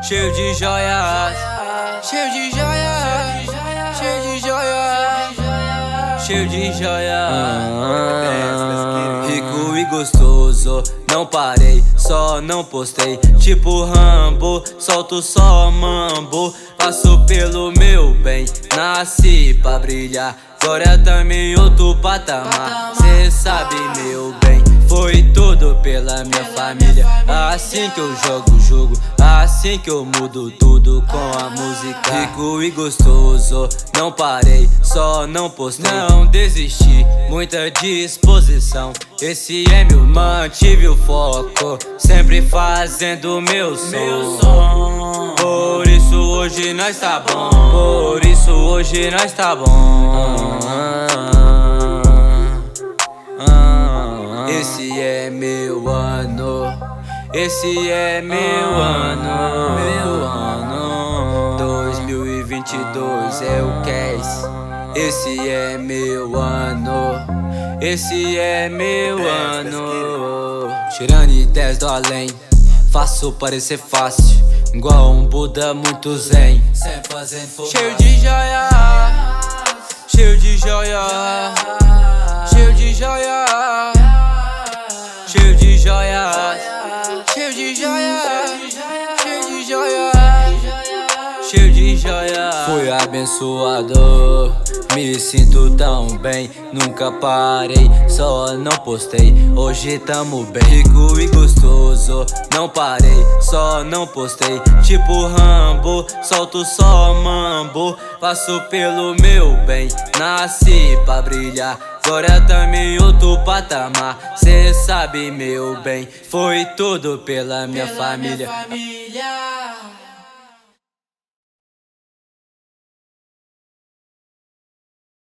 cheio de joias, cheio de joias, cheio de joias, cheio de joias. Rico e gostoso, não parei, só não postei. Tipo Rambo, solto só mambo. Passo pelo meu bem, nasci pra brilhar. Agora também em outro patamar. Cê sabe, meu bem, foi tudo pela minha família. Assim que eu jogo o jogo, assim que eu mudo tudo com a música. Rico e gostoso, não parei, só não postei. Não desisti, muita disposição. Esse é meu, mantive o foco, sempre fazendo meu som. Por isso hoje nós tá bom, por isso hoje nós tá bom. Esse é meu ano, esse é meu ano, meu ano. 2022 é o Cass. Esse é meu ano, esse é meu ano. Tirando ideias do além, faço parecer fácil, igual um Buda muito zen. Cheio de joia, cheio de joia, cheio de joia, cheio de joias, cheio de joias, cheio de joias, cheio de joias. Fui abençoado, me sinto tão bem. Nunca parei, só não postei. Hoje tamo bem. Rico e gostoso, não parei, só não postei. Tipo Rambo, solto só mambo. Passo pelo meu bem, nasci pra brilhar. Agora também em outro patamar. Cê sabe, meu bem, foi tudo pela minha família.